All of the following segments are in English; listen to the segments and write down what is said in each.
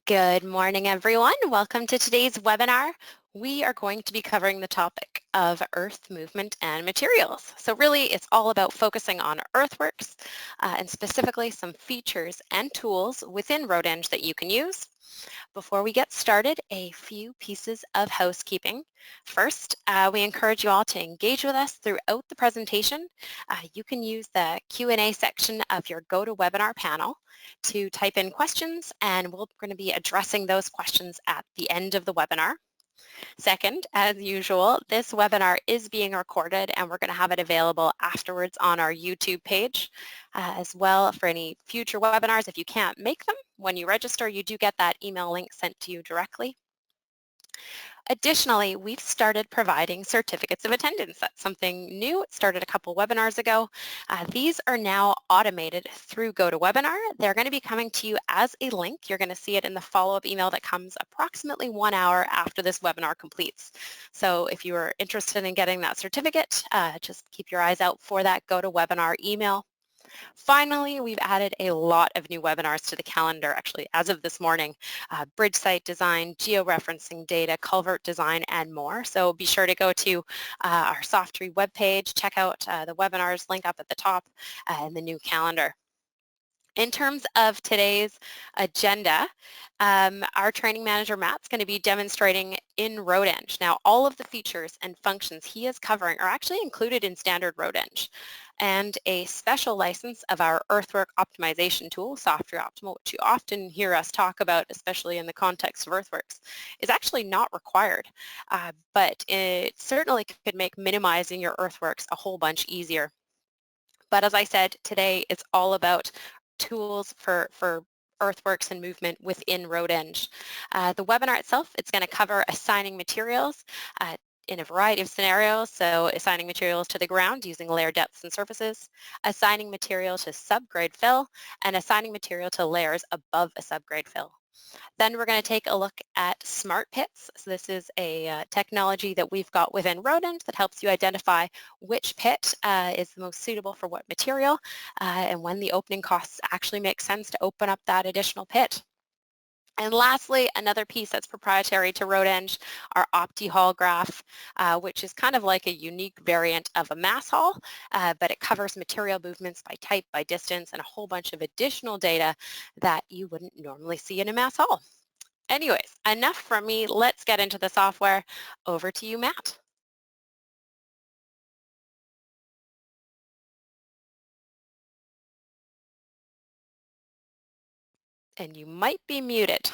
Good morning, everyone. Welcome to today's webinar. We are going to be covering the topic of earth movement and materials. So really, it's all about focusing on earthworks and specifically some features and tools within RoadEng that you can use. Before we get started, a few pieces of housekeeping. First, we encourage you all to engage with us throughout the presentation. You can use the Q&A section of your GoToWebinar panel to type in questions, and we're going to be addressing those questions at the end of the webinar. Second, as usual, this webinar is being recorded and we're going to have it available afterwards on our YouTube page as well for any future webinars. If you can't make them, when you register, you do get that email link sent to you directly. Additionally, we've started providing certificates of attendance. That's something new. It started a couple webinars ago. These are now automated through GoToWebinar. They're going to be coming to you as a link. You're going to see it in the follow-up email that comes approximately 1 hour after this webinar completes. So if you are interested in getting that certificate, just keep your eyes out for that GoToWebinar email. Finally, we've added a lot of new webinars to the calendar, actually, as of this morning. Bridge site design, georeferencing data, culvert design, and more. So be sure to go to our Softree webpage, check out the webinars link up at the top and the new calendar. In terms of today's agenda, our training manager, Matt's going to be demonstrating in RoadEng. Now, all of the features and functions he is covering are actually included in standard RoadEng. And a special license of our earthwork optimization tool, Softree Optimal, which you often hear us talk about, especially in the context of earthworks, is actually not required. But it certainly could make minimizing your earthworks a whole bunch easier. But as I said, today it's all about tools for earthworks and movement within RoadEng. The webinar itself, it's going to cover assigning materials in a variety of scenarios, so assigning materials to the ground using layer depths and surfaces, assigning material to subgrade fill, and assigning material to layers above a subgrade fill. Then we're going to take a look at smart pits. So this is a technology that we've got within RoadEng that helps you identify which pit is the most suitable for what material and when the opening costs actually make sense to open up that additional pit. And lastly, another piece that's proprietary to RoadEng, our Opti-Haul graph, which is kind of like a unique variant of a mass haul, but it covers material movements by type, by distance, and a whole bunch of additional data that you wouldn't normally see in a mass haul. Anyways, enough from me. Let's get into the software. Over to you, Matt. And you might be muted.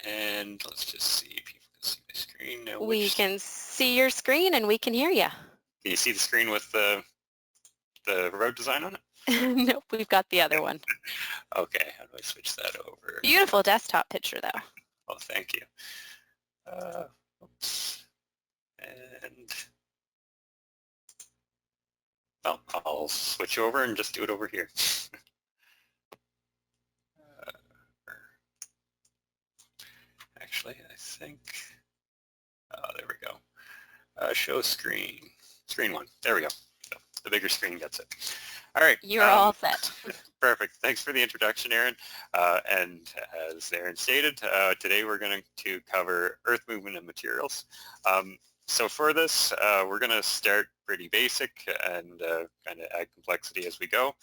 And let's just see if people can see my screen now. We can see your screen and we can hear you. Can you see the screen with the road design on it? Nope, we've got the other one. Okay, how do I switch that over? Beautiful desktop picture though. Oh, thank you. Oops. And well, I'll switch over and just do it over here. Actually, I think, there we go. Show screen. Screen one. There we go. So the bigger screen gets it. All right. You're all set. Perfect. Thanks for the introduction, Erin. And as Erin stated, today we're going to cover earth movement and materials. So for this, we're going to start pretty basic and kind of add complexity as we go.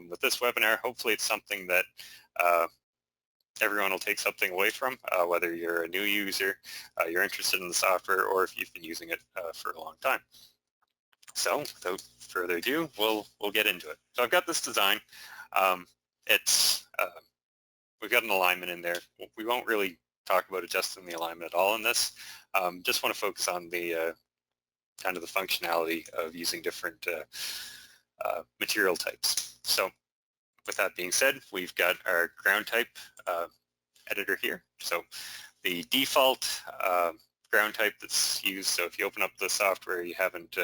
With this webinar, hopefully it's something that everyone will take something away from, whether you're a new user, you're interested in the software, or if you've been using it for a long time. So without further ado, we'll get into it. So I've got this design. We've got an alignment in there. We won't really talk about adjusting the alignment at all in this. Just want to focus on the kind of the functionality of using different material types. So with that being said, we've got our ground type editor here. So the default ground type that's used, so if you open up the software, you haven't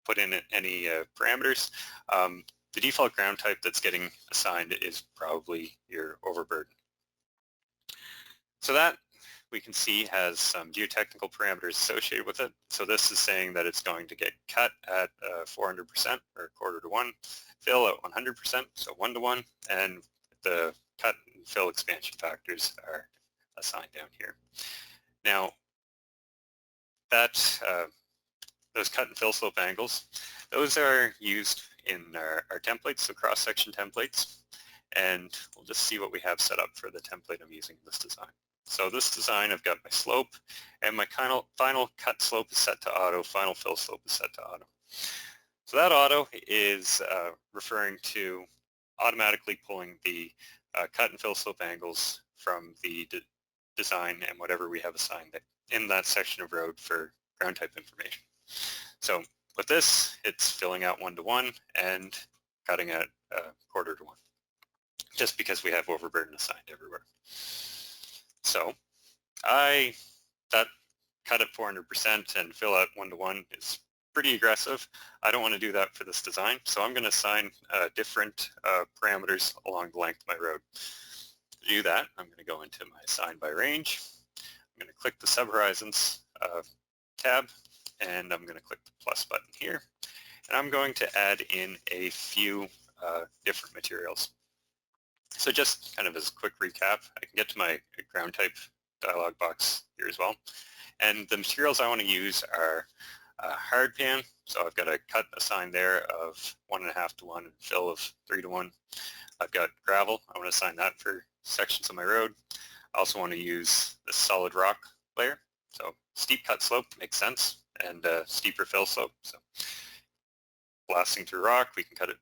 put in any parameters, the default ground type that's getting assigned is probably your overburden. So that we can see has some geotechnical parameters associated with it. So this is saying that it's going to get cut at 400% or 1/4 to 1, fill at 100%, so 1 to 1, and the cut and fill expansion factors are assigned down here. Now, that those cut and fill slope angles, those are used in our templates, so cross-section templates, and we'll just see what we have set up for the template I'm using in this design. So this design, I've got my slope, and my final cut slope is set to auto, final fill slope is set to auto. So that auto is referring to automatically pulling the cut and fill slope angles from the design and whatever we have assigned in that section of road for ground type information. So with this, it's filling out 1-to-1 and cutting at 1/4 to 1, just because we have overburden assigned everywhere. So that cut at 400% and fill at 1-to-1 is pretty aggressive. I don't want to do that for this design, so I'm going to assign different parameters along the length of my road. To do that, I'm going to go into my assign by range. I'm going to click the subhorizons tab, and I'm going to click the plus button here, and I'm going to add in a few different materials. So just kind of as a quick recap, I can get to my ground type dialog box here as well. And the materials I want to use are hard pan, so I've got a cut assigned there of 1.5-to-1 and fill of 3-to-1. I've got gravel, I want to assign that for sections of my road. I also want to use the solid rock layer, so steep cut slope makes sense, and steeper fill slope. So blasting through rock, we can cut it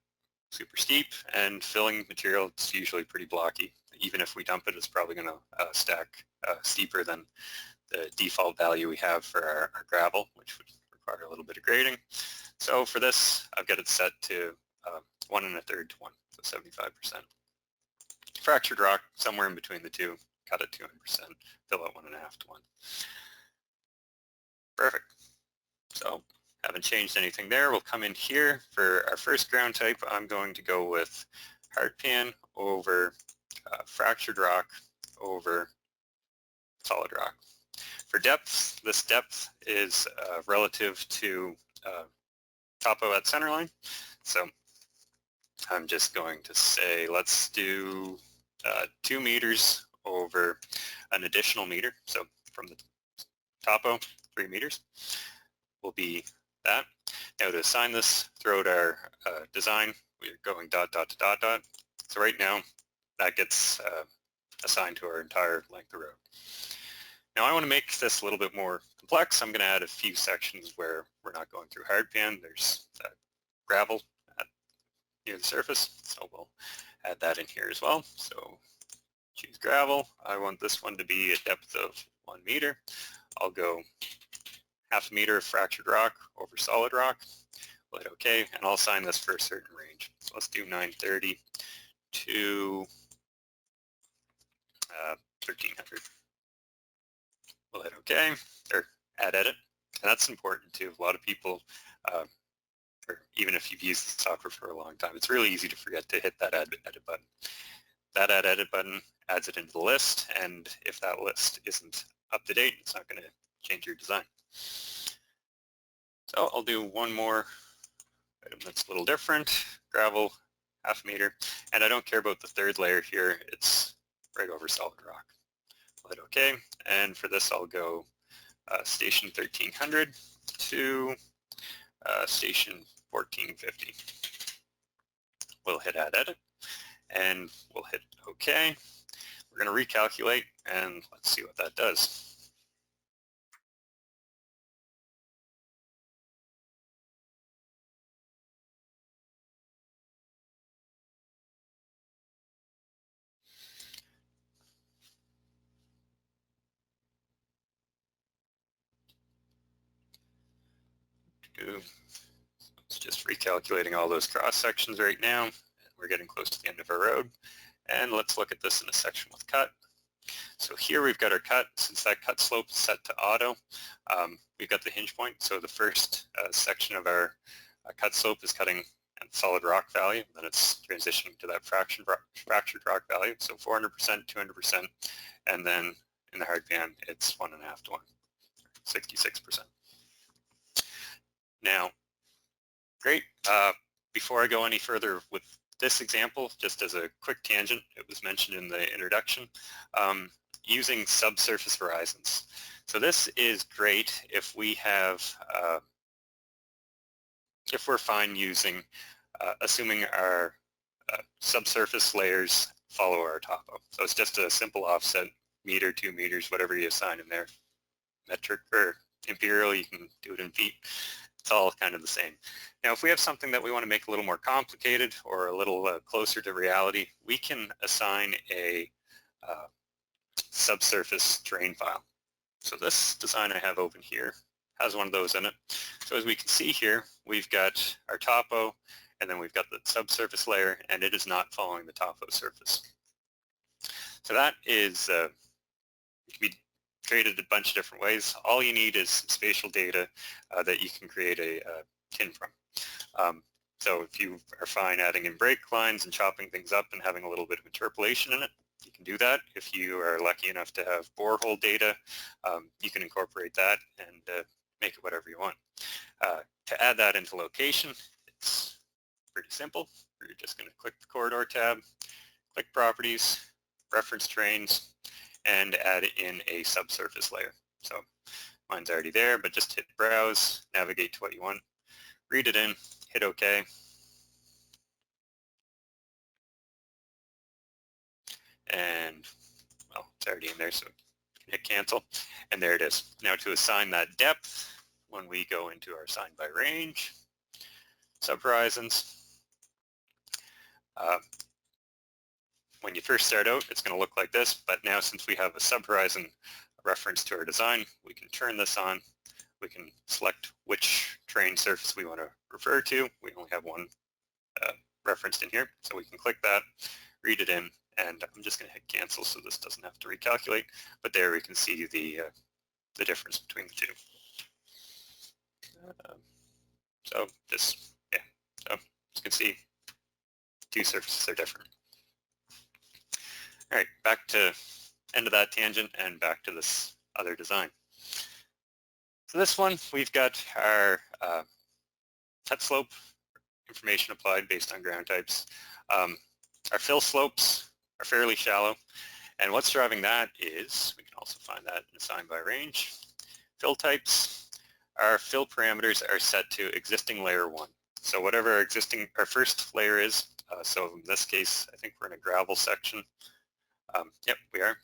super steep, and filling material, it's usually pretty blocky. Even if we dump it, it's probably going to stack steeper than the default value we have for our gravel, which would require a little bit of grading. So for this, I've got it set to 1.33 to 1, so 75%. Fractured rock, somewhere in between the two, cut at 200%, fill at 1.5 to 1. Perfect. So haven't changed anything there. We'll come in here for our first ground type. I'm going to go with hard pan over fractured rock over solid rock. For depth, this depth is relative to topo at center line. So I'm just going to say, let's do 2 meters over an additional meter. So from the topo, 3 meters will be that. Now to assign this throughout our design, we're going dot, dot, to dot, dot. So right now, that gets assigned to our entire length of road. Now I want to make this a little bit more complex. I'm going to add a few sections where we're not going through hard pan. There's gravel near the surface, so we'll add that in here as well. So choose gravel. I want this one to be a depth of 1 meter. I'll go 1/2 meter of fractured rock over solid rock. We'll hit OK, and I'll assign this for a certain range. So let's do 930 to 1300. We'll hit OK, or add edit. And that's important too. A lot of people, or even if you've used the software for a long time, it's really easy to forget to hit that add edit button. That add edit button adds it into the list, and if that list isn't up to date, it's not going to change your design. So I'll do one more item that's a little different. Gravel, 1/2 meter, and I don't care about the third layer here. It's right over solid rock. I'll hit OK, and for this I'll go station 1300 to station 1450. We'll hit add edit, and we'll hit OK. We're going to recalculate, and let's see what that does. It's just recalculating all those cross sections right now. We're getting close to the end of our road. And let's look at this in a section with cut. So here we've got our cut. Since that cut slope is set to auto, we've got the hinge point. So the first section of our cut slope is cutting at solid rock value. Then it's transitioning to that fractured rock value. So 400%, 200%. And then in the hard pan, it's 1.5 to 1, 66%. Now, great. Before I go any further with this example, just as a quick tangent, it was mentioned in the introduction, using subsurface horizons. So this is great if we have, if we're fine using, assuming our subsurface layers follow our topo. So it's just a simple offset, meter, 2 meters, whatever you assign in there. Metric or imperial, you can do it in feet. It's all kind of the same. Now, if we have something that we want to make a little more complicated or a little closer to reality, we can assign a subsurface terrain file. So this design I have open here has one of those in it. So as we can see here, we've got our topo, and then we've got the subsurface layer, and it is not following the topo surface. So that is, it can be created a bunch of different ways. All you need is spatial data that you can create a tin from. So if you are fine adding in break lines and chopping things up and having a little bit of interpolation in it, you can do that. If you are lucky enough to have borehole data, you can incorporate that and make it whatever you want. To add that into location, it's pretty simple. You're just going to click the corridor tab, click properties, reference terrains, and add in a subsurface layer. So mine's already there, but just hit browse, navigate to what you want, read it in, hit OK. And, well, it's already in there, so hit cancel. And there it is. Now to assign that depth, when we go into our assign by range, subhorizons, when you first start out, it's going to look like this, but now since we have a subhorizon reference to our design, we can turn this on. We can select which terrain surface we want to refer to. We only have one referenced in here, so we can click that, read it in, and I'm just going to hit cancel so this doesn't have to recalculate, but there we can see the difference between the two. So this, yeah, so as you can see, two surfaces are different. All right, back to end of that tangent and back to this other design. So this one, we've got our cut slope information applied based on ground types. Our fill slopes are fairly shallow, and what's driving that is, we can also find that in assign by range. Fill types, our fill parameters are set to existing layer 1. So whatever our first layer is, so in this case, I think we're in a gravel section. Yep, we are.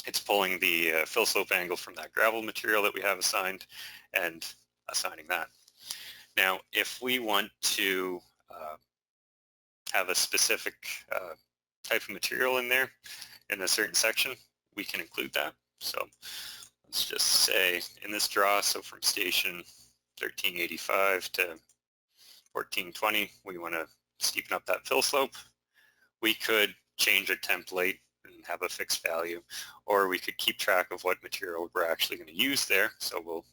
It's pulling the fill slope angle from that gravel material that we have assigned and assigning that. Now, if we want to have a specific type of material in there in a certain section, we can include that. So let's just say in this draw, so from station 1385 to 1420, we want to steepen up that fill slope. We could change our template and have a fixed value, or we could keep track of what material we're actually going to use there. So we'll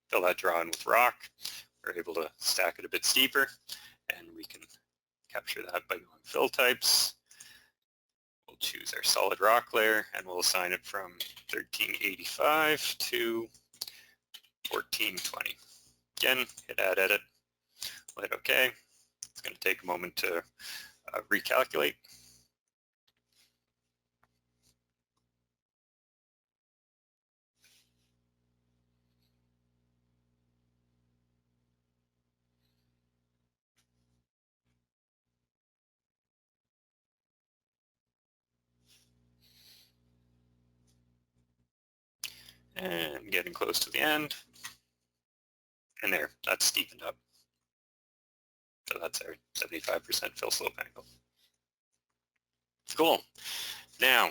fill that draw in with rock. We're able to stack it a bit steeper, and we can capture that by going fill types. We'll choose our solid rock layer, and we'll assign it from 1385 to 1420. Again, hit add edit, we'll hit OK. It's going to take a moment to recalculate. And getting close to the end. And there, that's steepened up. So that's our 75% fill slope angle. Cool. Now,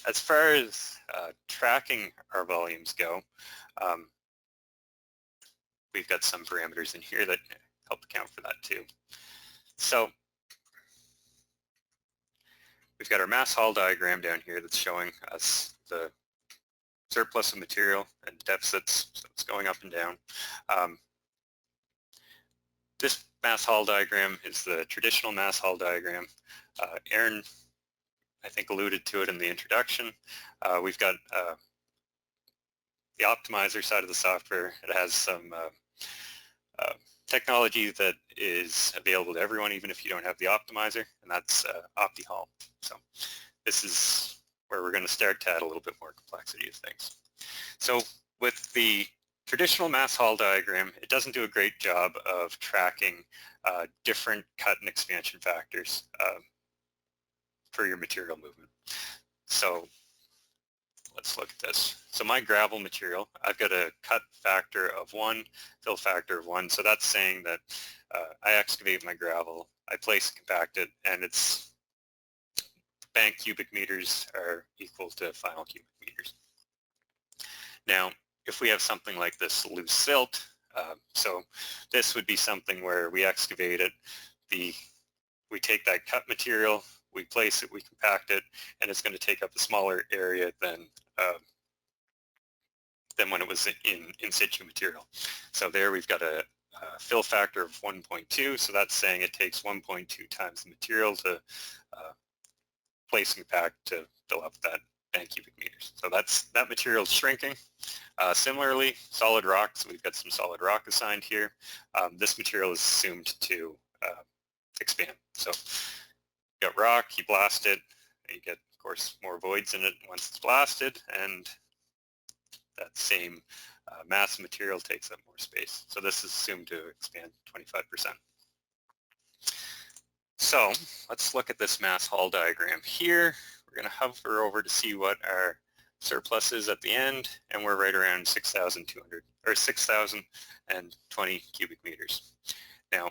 as far as tracking our volumes go, we've got some parameters in here that help account for that too. So we've got our mass haul diagram down here that's showing us the surplus of material and deficits, so it's going up and down. This mass haul diagram is the traditional mass haul diagram. Aaron, I think, alluded to it in the introduction. We've got the optimizer side of the software. It has some technology that is available to everyone, even if you don't have the optimizer, and that's Opti-Haul. So this is where we're going to start to add a little bit more complexity of things. So with the traditional mass haul diagram, it doesn't do a great job of tracking different cut and expansion factors for your material movement. So let's look at this. So my gravel material, I've got a cut factor of 1, fill factor of 1. So that's saying that I excavate my gravel, I place and compact it, and its bank cubic meters are equal to final cubic meters. Now, if we have something like this loose silt, so this would be something where we excavate it, we take that cut material, we place it, we compact it, and it's going to take up a smaller area than when it was in situ material. So there we've got a fill factor of 1.2, so that's saying it takes 1.2 times the material to place and compact to fill up that bank cubic meters. So that material is shrinking. Similarly, solid rock, so we've got some solid rock assigned here. This material is assumed to expand. So you got rock, you blast it, you get, of course, more voids in it once it's blasted, and that same mass material takes up more space. So this is assumed to expand 25%. So let's look at this mass haul diagram here. We're going to hover over to see what our surplus is at the end, and we're right around 6,200 or 6,020 cubic meters. Now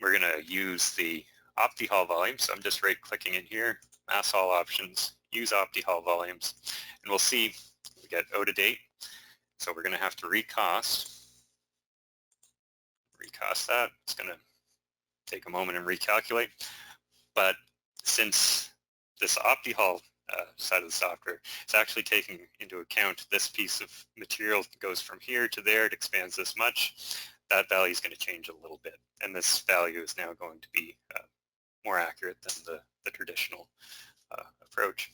we're going to use the Opti-Haul volume, so I'm just right-clicking in here, mass haul options, use Opti-Haul volumes, and we'll see we get out of date. So we're going to have to recost that. It's going to take a moment and recalculate. But since this Opti-Haul side of the software, it's actually taking into account this piece of material that goes from here to there, it expands this much, that value is going to change a little bit. And this value is now going to be more accurate than the traditional approach.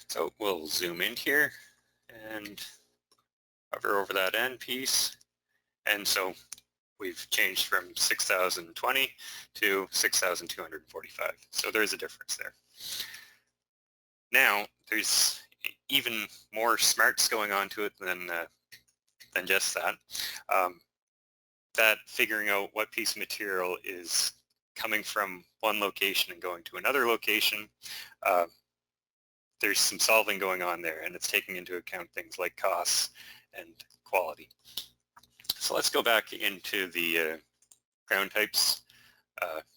So we'll zoom in here and hover over that end piece. And so we've changed from 6,020 to 6,245. So there's a difference there. Now, there's even more smarts going on to it than just that. That figuring out what piece of material is coming from one location and going to another location, there's some solving going on there, and it's taking into account things like costs and quality. So let's go back into the ground types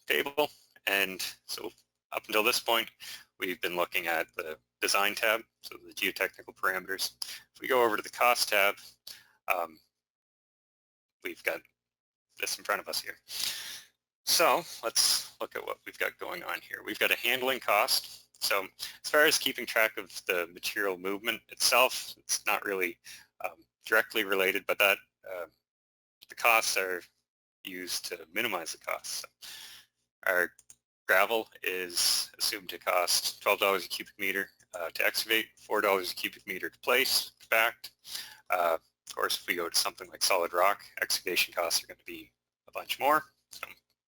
table, and so up until this point we've been looking at the design tab, so the geotechnical parameters. If we go over to the cost tab, we've got this in front of us here. So let's look at what we've got going on here. We've got a handling cost. So as far as keeping track of the material movement itself, it's not really directly related, but that the costs are used to minimize the costs. So our gravel is assumed to cost $12 a cubic meter to excavate, $4 a cubic meter to place, compact. Of course, if we go to something like solid rock, excavation costs are going to be a bunch more, so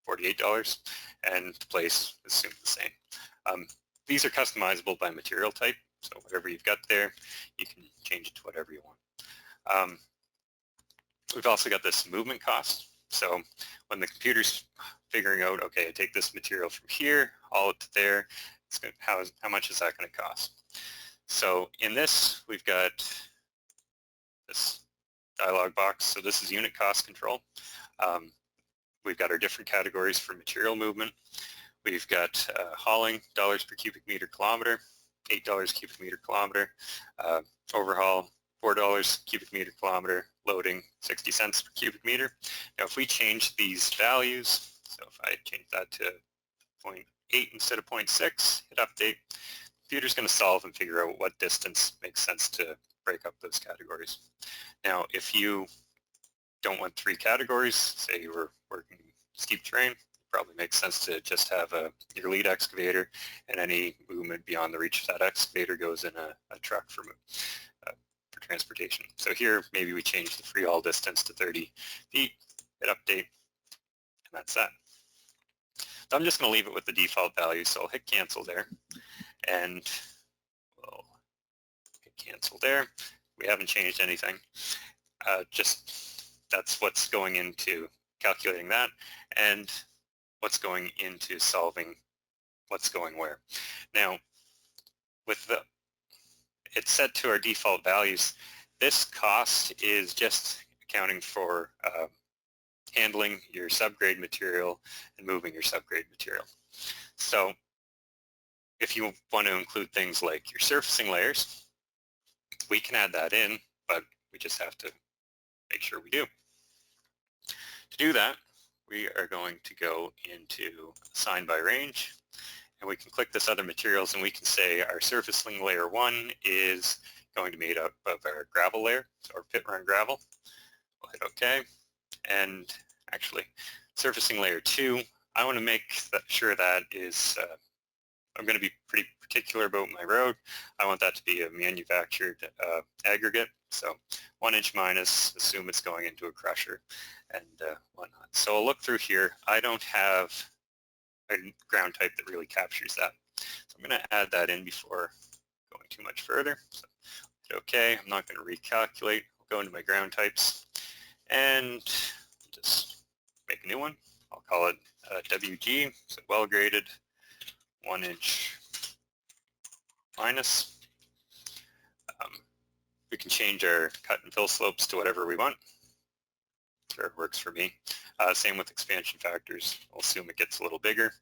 $48, and to place is assumed the same. These are customizable by material type, so whatever you've got there, you can change it to whatever you want. We've also got this movement cost. So when the computer's figuring out, okay, I take this material from here, haul it to there, it's going to, how much is that going to cost? So in this, we've got this dialog box. So this is unit cost control. We've got our different categories for material movement. We've got hauling, dollars per cubic meter kilometer, $8 cubic meter kilometer, overhaul, $4 cubic meter kilometer, loading 60 cents per cubic meter. Now if we change these values, so if I change that to 0.8 instead of 0.6, hit update, the computer's going to solve and figure out what distance makes sense to break up those categories. Now if you don't want 3 categories, say you were working steep terrain, probably makes sense to just have your lead excavator, and any movement beyond the reach of that excavator goes in a truck for transportation. So here, maybe we change the free haul distance to 30 feet, hit update, and that's that. So I'm just going to leave it with the default value, so I'll hit cancel there, and we'll hit cancel there. We haven't changed anything. Just that's what's going into calculating that, and what's going into solving what's going where. Now, with it's set to our default values, this cost is just accounting for handling your subgrade material and moving your subgrade material. So if you want to include things like your surfacing layers, we can add that in, but we just have to make sure we do. To do that, we are going to go into assign by range, and we can click this other materials, and we can say our surfacing layer 1 is going to be made up of our gravel layer, so our pit run gravel. We'll hit OK. And actually, surfacing layer 2, I want to make sure that is, I'm going to be pretty particular about my road. I want that to be a manufactured aggregate, so 1 inch minus, assume it's going into a crusher and whatnot. So I'll look through here. I don't have a ground type that really captures that. So I'm going to add that in before going too much further. So hit OK. I'm not going to recalculate. I'll go into my ground types and just make a new one. I'll call it WG, so well graded 1 inch minus. We can change our cut and fill slopes to whatever we want. Sure, it works for me. Same with expansion factors. I'll assume it gets a little bigger.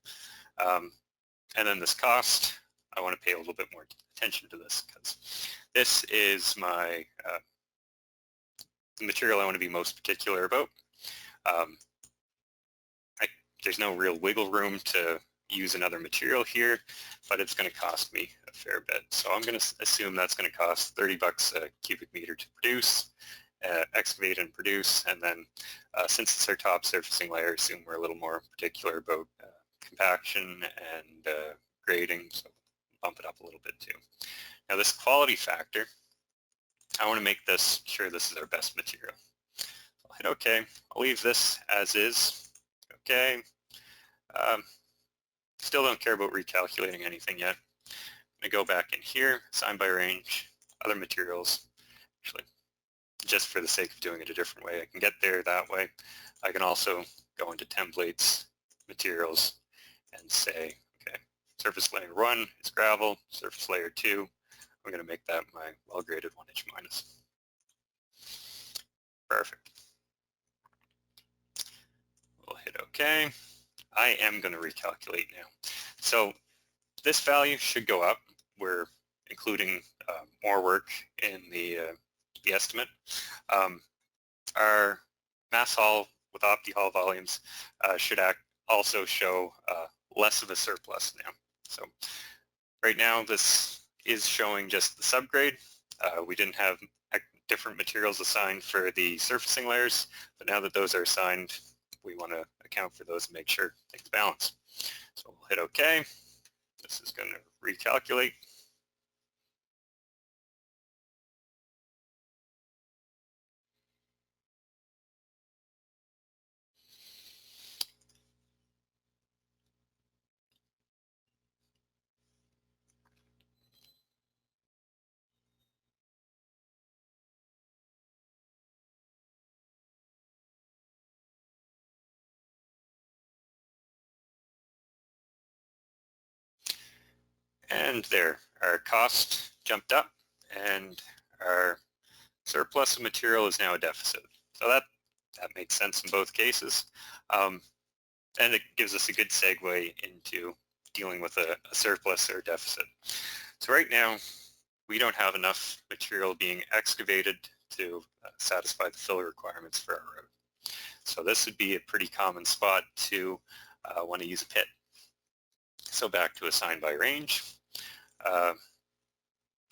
And then this cost, I want to pay a little bit more attention to this because this is my the material I want to be most particular about. There's no real wiggle room to use another material here, but it's going to cost me a fair bit. So I'm going to assume that's going to cost 30 bucks a cubic meter to produce, excavate and produce, and then since it's our top surfacing layer, assume we're a little more particular about compaction and grading, so bump it up a little bit too. Now this quality factor, I want to make this sure this is our best material. I'll hit OK. I'll leave this as is. Okay. Still don't care about recalculating anything yet. I'm going to go back in here, assign by range, other materials. Actually, just for the sake of doing it a different way, I can get there that way. I can also go into templates, materials, and say, okay, surface layer 1 is gravel, surface layer 2, I'm going to make that my well-graded 1 inch minus. Perfect. We'll hit OK. I am going to recalculate now. So this value should go up. We're including more work in the estimate. Our mass haul with Opti-Haul volumes should also show less of a surplus now. So right now this is showing just the subgrade. We didn't have different materials assigned for the surfacing layers, but now that those are assigned, we want to account for those and make sure things balance. So we'll hit OK. This is going to recalculate. And there, our cost jumped up and our surplus of material is now a deficit. So that makes sense in both cases. And it gives us a good segue into dealing with a surplus or deficit. So right now, we don't have enough material being excavated to satisfy the fill requirements for our road. So this would be a pretty common spot to want to use a pit. So back to assign by range.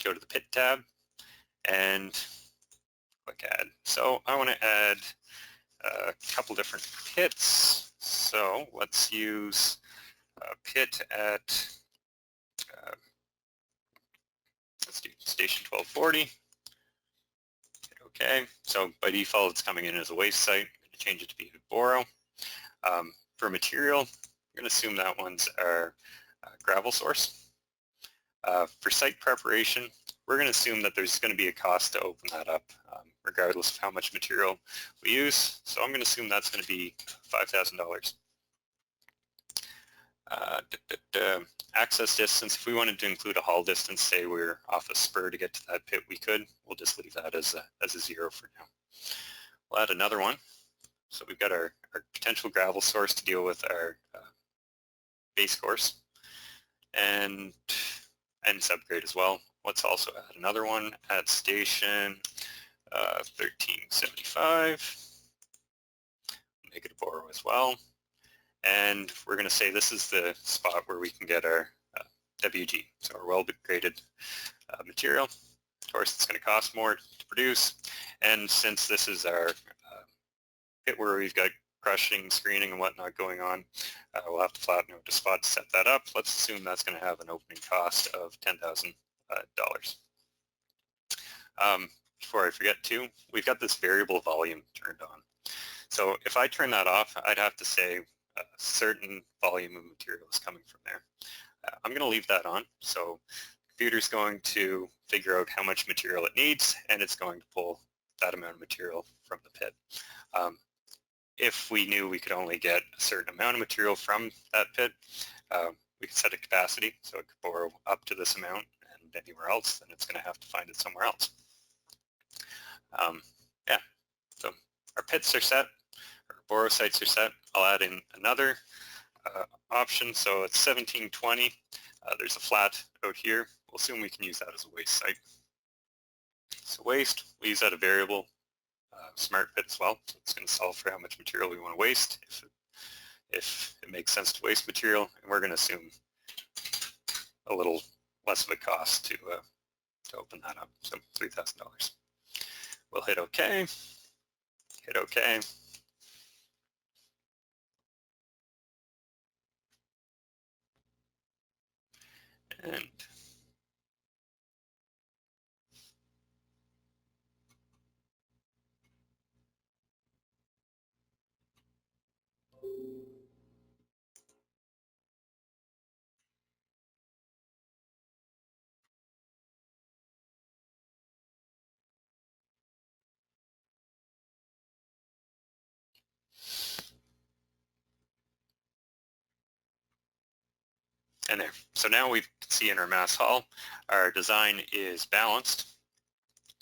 Go to the pit tab and click add. So I want to add a couple different pits. So let's use pit at, let's do station 1240. Okay, so by default it's coming in as a waste site. I'm going to change it to be a boro. For material, I'm going to assume that one's our gravel source. For site preparation, we're going to assume that there's going to be a cost to open that up, regardless of how much material we use. So I'm going to assume that's going to be $5,000. Access distance, if we wanted to include a haul distance, say we're off a spur to get to that pit, we could. We'll just leave that as a 0 for now. We'll add another one. So we've got our potential gravel source to deal with our base course and subgrade as well. Let's also add another one at station 1375. Make it a boro as well. And we're going to say this is the spot where we can get our WG, so our well-graded material. Of course, it's going to cost more to produce. And since this is our pit where we've got crushing, screening, and whatnot going on, we'll have to flatten out the spot to set that up. Let's assume that's going to have an opening cost of $10,000. Before I forget too, we've got this variable volume turned on. So if I turn that off, I'd have to say a certain volume of material is coming from there. I'm going to leave that on. So the computer's going to figure out how much material it needs, and it's going to pull that amount of material from the pit. If we knew we could only get a certain amount of material from that pit, we could set a capacity, so it could borrow up to this amount, and anywhere else, then it's going to have to find it somewhere else. Yeah, so our pits are set, our borrow sites are set. I'll add in another option, so it's 1720. There's a flat out here. We'll assume we can use that as a waste site. So waste, we use that a variable smart pit as well. So it's going to solve for how much material we want to waste, if it makes sense to waste material, and we're going to assume a little less of a cost to open that up, so $3,000. We'll hit OK, hit OK. And there. So now we can see in our mass haul, our design is balanced.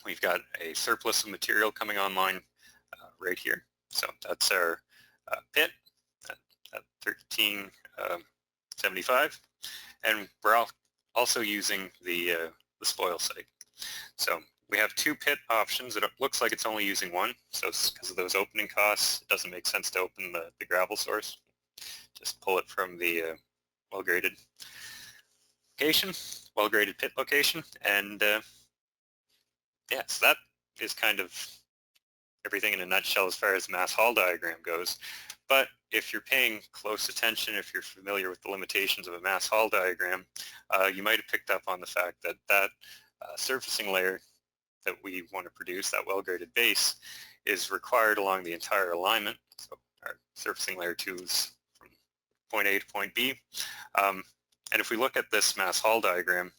We've got a surplus of material coming online right here. So that's our pit at 1375, and we're also using the spoil site. So we have two pit options. It looks like it's only using one, so because of those opening costs, it doesn't make sense to open the gravel source. Just pull it from the well-graded location, well-graded pit location, and yeah, so that is kind of everything in a nutshell as far as the mass haul diagram goes. But if you're paying close attention, if you're familiar with the limitations of a mass haul diagram, you might have picked up on the fact that that surfacing layer that we want to produce, that well-graded base, is required along the entire alignment. So our surfacing layer 2 is from point A to point B. And if we look at this mass haul diagram,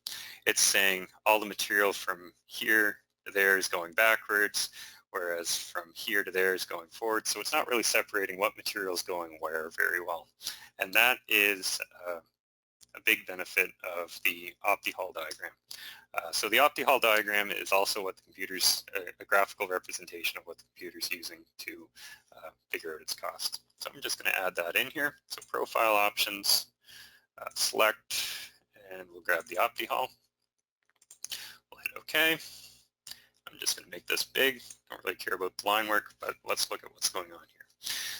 it's saying all the material from here to there is going backwards, whereas from here to there is going forward. So it's not really separating what material is going where very well. And that is a big benefit of the Opti-Haul diagram. So the Opti-Haul diagram is also what the computer's, a graphical representation of what the computer's using to figure out its cost. So I'm just going to add that in here. So profile options, select, and we'll grab the Opti-Haul. We'll hit OK. I'm just going to make this big. Don't really care about the line work, but let's look at what's going on here.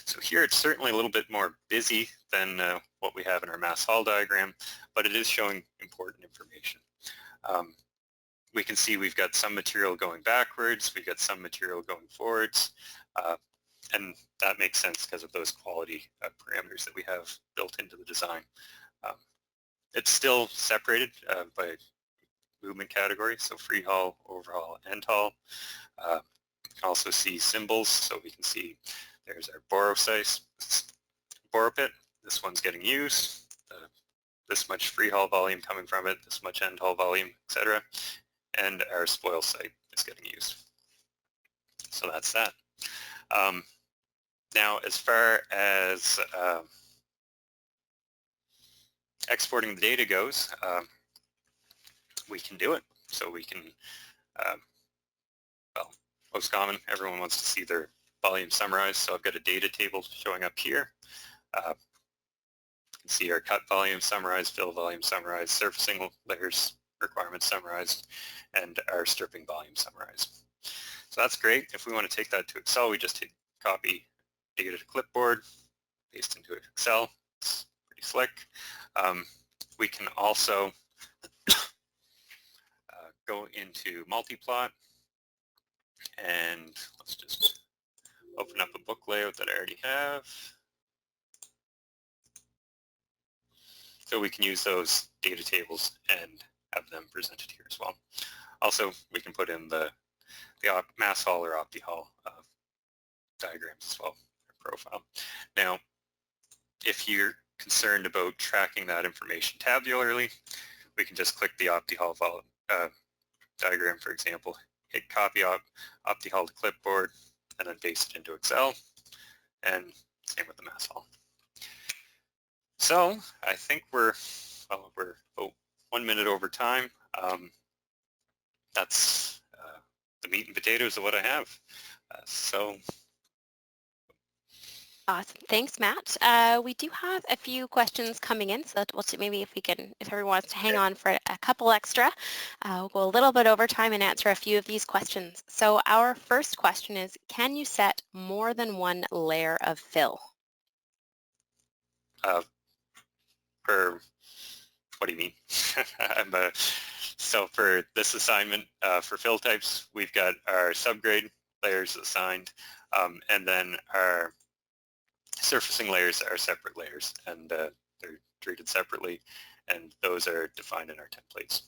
So here it's certainly a little bit more busy than what we have in our mass haul diagram, but it is showing important information. We can see we've got some material going backwards, we've got some material going forwards. and that makes sense because of those quality parameters that we have built into the design. It's still separated by movement category, so free haul, overhaul, end haul. You can also see symbols, so we can see there's our boro size, boro pit. This one's getting used. This much free haul volume coming from it, this much end haul volume, etc. And our spoil site is getting used. So that's that. Now, as far as exporting the data goes, we can do it. So we can, well, most common, everyone wants to see their volume summarized. So I've got a data table showing up here. You can see our cut volume summarized, fill volume summarized, surfacing layers requirements summarized, and our stripping volume summarized. So that's great. If we want to take that to Excel, we just hit copy data to clipboard, paste into Excel. It's pretty slick. We can also go into multiplot, and let's just open up a book layout that I already have. So we can use those data tables and have them presented here as well. Also, we can put in the mass haul or Opti-Haul diagrams as well, profile. Now, if you're concerned about tracking that information tabularly, we can just click the Opti-Haul diagram, for example, hit copy Opti-Haul to clipboard, and then paste it into Excel, and same with the mass haul. So I think we're about 1 minute over time. That's the meat and potatoes of what I have. Awesome. Thanks, Matt. We do have a few questions coming in, so we'll see maybe if everyone wants to hang on for a couple extra. We'll go a little bit over time and answer a few of these questions. So our first question is, can you set more than one layer of fill? What do you mean? So for this assignment, for fill types, we've got our subgrade layers assigned, and then our surfacing layers are separate layers, and they're treated separately, and those are defined in our templates.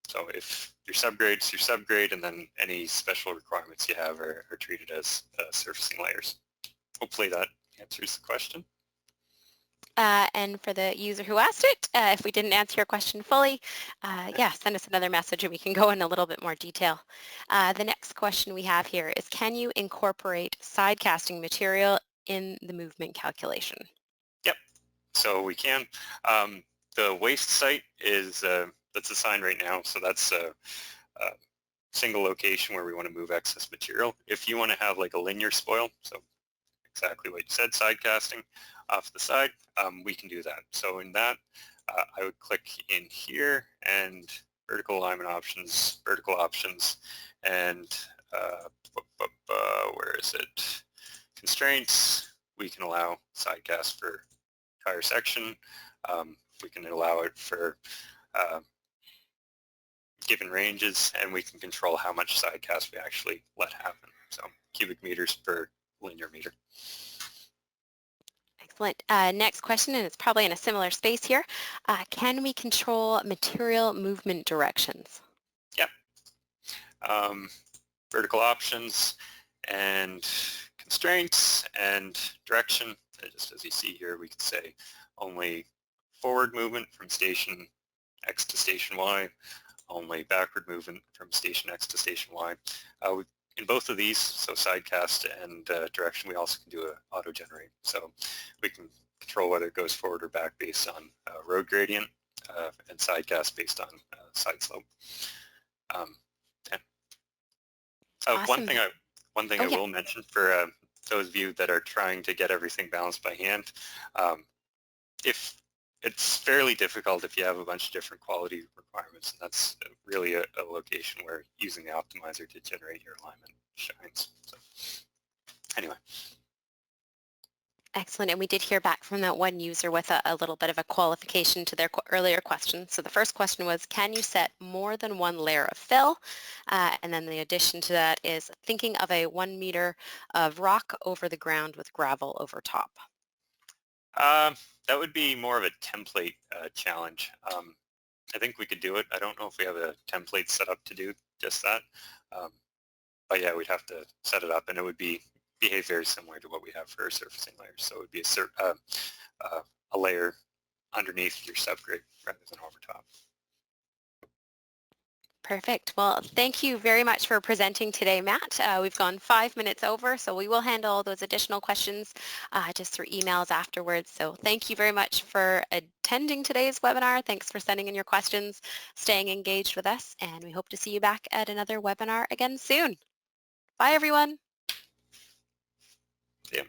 So if your subgrade's your subgrade, and then any special requirements you have are treated as surfacing layers. Hopefully that answers the question. And for the user who asked it, if we didn't answer your question fully, yeah, send us another message and we can go in a little bit more detail. The next question we have here is, can you incorporate side casting material in the movement calculation? Yep, so we can. The waste site is that's assigned right now, so that's a single location where we want to move excess material. If you want to have like a linear spoil, so exactly what you said, side casting off the side, we can do that. So in that, I would click in here and vertical alignment options, vertical options, and where is it? Constraints. We can allow side cast for entire section. We can allow it for given ranges, and we can control how much side cast we actually let happen. So cubic meters per linear meter. Excellent. Next question, and it's probably in a similar space here. Can we control material movement directions? Yep. Vertical options and constraints and direction. Just as you see here, we could say only forward movement from station X to station Y, only backward movement from station X to station Y. In both of these, so sidecast and direction, we also can do a auto generate. So we can control whether it goes forward or back based on road gradient, and sidecast based on side slope. Yeah. Awesome. One thing I will mention for those of you that are trying to get everything balanced by hand, if it's fairly difficult if you have a bunch of different quality requirements, and that's really a location where using the optimizer to generate your alignment shines. So anyway. Excellent. And we did hear back from that one user with a little bit of a qualification to their earlier question. So the first question was, can you set more than one layer of fill? And then the addition to that is thinking of a 1 meter of rock over the ground with gravel over top. That would be more of a template challenge. I think we could do it. I don't know if we have a template set up to do just that. But yeah, we'd have to set it up, and it would behave very similar to what we have for our surfacing layers. So it would be a layer underneath your subgrade rather than over top. Perfect. Well, thank you very much for presenting today, Matt. We've gone 5 minutes over, so we will handle all those additional questions just through emails afterwards. So thank you very much for attending today's webinar. Thanks for sending in your questions, staying engaged with us, and we hope to see you back at another webinar again soon. Bye, everyone. Yeah.